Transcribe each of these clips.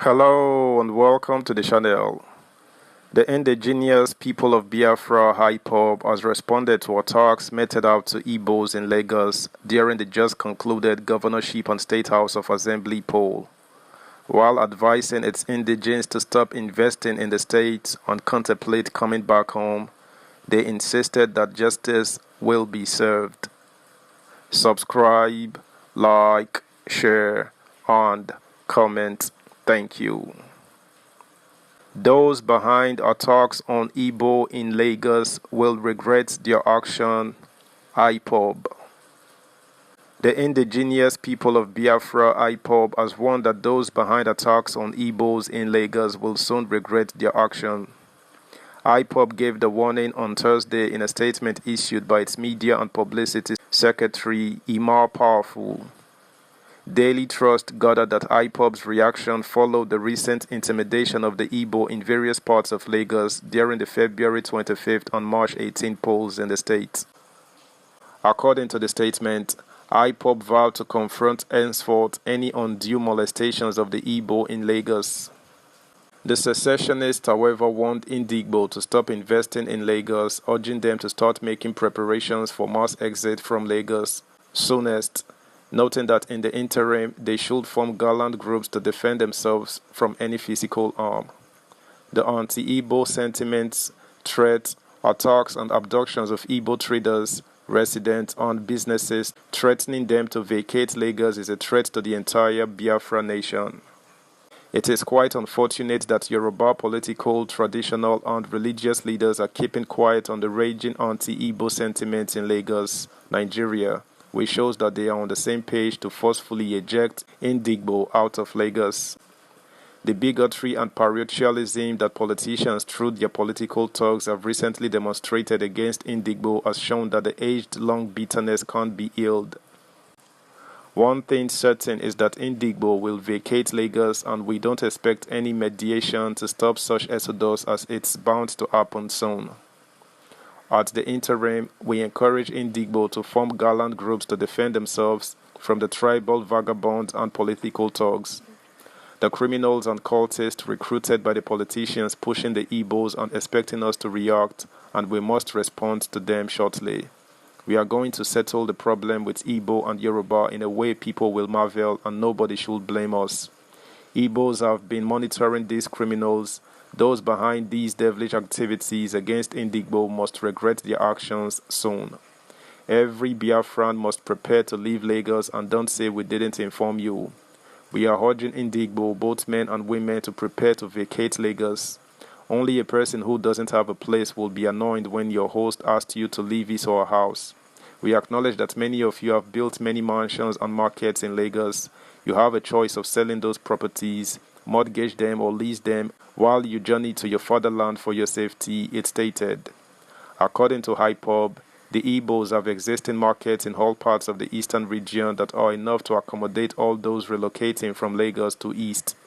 Hello and welcome to the channel. The indigenous people of Biafra, IPOB, has responded to attacks meted out to igbos in Lagos during the just concluded Governorship and State House of Assembly poll. While advising its indigents to stop investing in the state and contemplate coming back home, they insisted that justice will be served. Subscribe, like, share, and comment. Thank you. Those behind attacks on Igbo in Lagos will regret their action. IPOB. The indigenous people of Biafra, IPOB, has warned that those behind attacks on Igbos in Lagos will soon regret their action. IPOB gave the warning on Thursday in a statement issued by its Media and Publicity Secretary, Imar Powerful. Daily Trust gathered that IPOB's reaction followed the recent intimidation of the Igbo in various parts of Lagos during the February 25th and March 18th polls in the state. According to the statement, IPOB vowed to confront henceforth any undue molestations of the Igbo in Lagos. The secessionists, however, warned Indigbo to stop investing in Lagos, urging them to start making preparations for mass exit from Lagos soonest, noting that in the interim they should form gallant groups to defend themselves from any physical harm. The anti-Igbo sentiments, threats, attacks and abductions of Igbo traders, residents and businesses, threatening them to vacate Lagos is a threat to the entire Biafra nation. It is quite unfortunate that Yoruba political, traditional and religious leaders are keeping quiet on the raging anti-Igbo sentiments in Lagos, Nigeria, which shows that they are on the same page to forcefully eject Indigbo out of Lagos. The bigotry and parochialism that politicians through their political talks have recently demonstrated against Indigbo has shown that the aged-long bitterness can't be healed. One thing certain is that Indigbo will vacate Lagos, and we don't expect any mediation to stop such exodus, as it's bound to happen soon. At the interim, we encourage Indigbo to form gallant groups to defend themselves from the tribal vagabonds and political thugs, the criminals and cultists recruited by the politicians pushing the Igbos and expecting us to react, and we must respond to them shortly. We are going to settle the problem with Igbo and Yoruba in a way people will marvel, and nobody should blame us. Igbos have been monitoring these criminals. Those behind these devilish activities against Indigbo must regret their actions soon. Every Biafran must prepare to leave Lagos, and don't say we didn't inform you. We are urging Indigbo, both men and women, to prepare to vacate Lagos. Only a person who doesn't have a place will be annoyed when your host asks you to leave his or her house. We acknowledge that many of you have built many mansions and markets in Lagos. You have a choice of selling those properties, mortgage them or lease them while you journey to your fatherland for your safety, it stated. According to IPOB, the Igbos have existing markets in all parts of the eastern region that are enough to accommodate all those relocating from Lagos to east.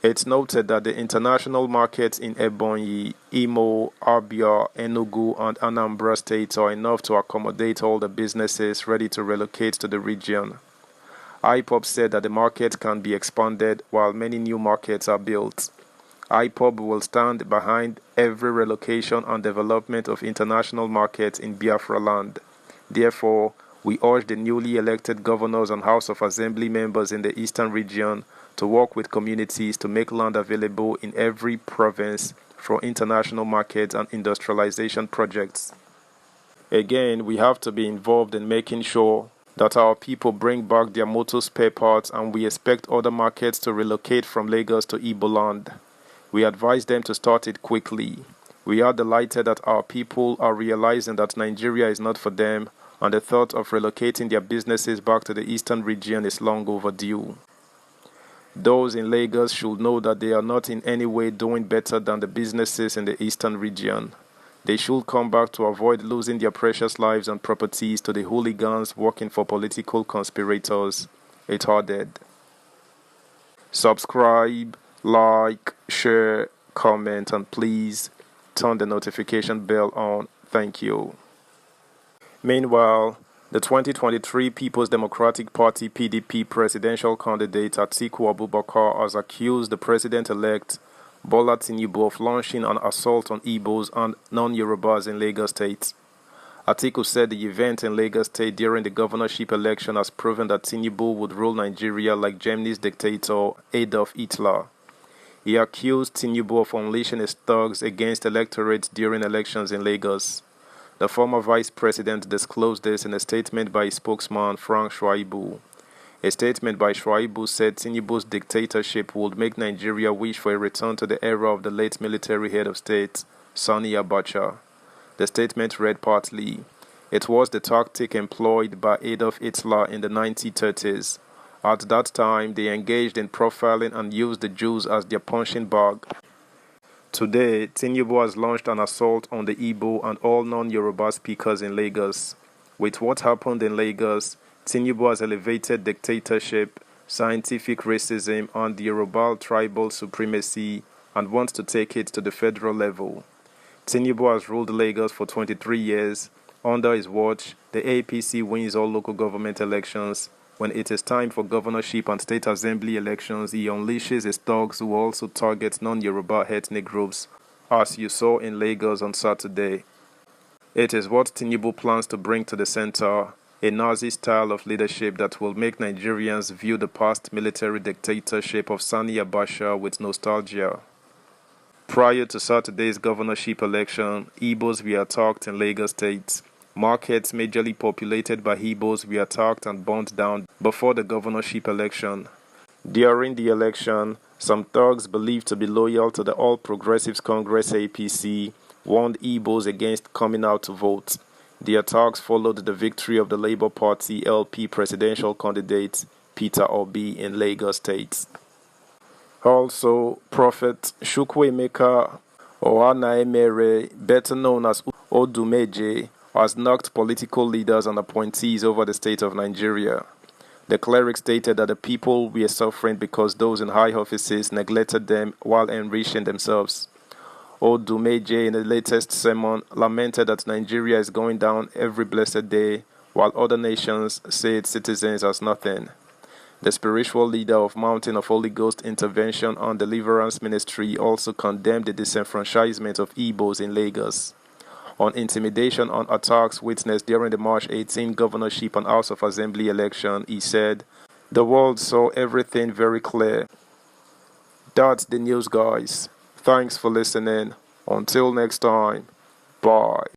It's noted that the international markets in Ebonyi, Imo, Abia, Enugu, and Anambra states are enough to accommodate all the businesses ready to relocate to the region. IPOB said that the market can be expanded while many new markets are built. IPOB will stand behind every relocation and development of international markets in Biafra land. Therefore, we urge the newly elected governors and House of Assembly members in the eastern region to work with communities to make land available in every province for international markets and industrialization projects. Again, we have to be involved in making sure that our people bring back their motor spare parts, and we expect other markets to relocate from Lagos to Igbo land. We advise them to start it quickly. We are delighted that our people are realizing that Nigeria is not for them, and the thought of relocating their businesses back to the eastern region is long overdue. Those in Lagos should know that they are not in any way doing better than the businesses in the eastern region. They should come back to avoid losing their precious lives and properties to the hooligans working for political conspirators, it added. Subscribe, like, share, comment, and please turn the notification bell on. Thank you. Meanwhile, The 2023 People's Democratic Party (PDP) presidential candidate Atiku Abubakar has accused the president-elect Bola Tinubu of launching an assault on Igbos and non-Yorubas in Lagos State. Atiku said the event in Lagos State during the governorship election has proven that Tinubu would rule Nigeria like Germany's dictator Adolf Hitler. He accused Tinubu of unleashing his thugs against electorates during elections in Lagos. The former vice president disclosed this in a statement by his spokesman Frank Shaibu. A statement by Shaibu said Tinubu's dictatorship would make Nigeria wish for a return to the era of the late military head of state, Sani Abacha. The statement read partly, "It was the tactic employed by Adolf Hitler in the 1930s. At that time, they engaged in profiling and used the Jews as their punching bag. Today, Tinubu has launched an assault on the Igbo and all non-Yoruba speakers in Lagos. With what happened in Lagos, Tinubu has elevated dictatorship, scientific racism, and the Yoruba tribal supremacy and wants to take it to the federal level. Tinubu has ruled Lagos for 23 years. Under his watch, the APC wins all local government elections. When it is time for governorship and state assembly elections, he unleashes his thugs who also target non-Yoruba ethnic groups, as you saw in Lagos on Saturday. It is what Tinubu plans to bring to the center, a Nazi style of leadership that will make Nigerians view the past military dictatorship of Sani Abacha with nostalgia." Prior to Saturday's governorship election, Igbos were attacked in Lagos State. Markets majorly populated by Igbos were attacked and burnt down before the governorship election. During the election, some thugs believed to be loyal to the All Progressives Congress (APC) warned Igbos against coming out to vote. The attacks followed the victory of the Labour Party LP presidential candidate Peter Obi in Lagos State. Also, Prophet Chukwuemeka Ohanaemere, better known as Odumeje, has knocked political leaders and appointees over the state of Nigeria. The cleric stated that the people were suffering because those in high offices neglected them while enriching themselves. Odumeje, in the latest sermon, lamented that Nigeria is going down every blessed day, while other nations say its citizens as nothing. The spiritual leader of Mountain of Holy Ghost Intervention and Deliverance Ministry also condemned the disenfranchisement of Igbos in Lagos. On intimidation and attacks witnessed during the March 18 governorship and House of Assembly election, he said, "The world saw everything very clear." That's the news, guys. Thanks for listening. Until next time, bye.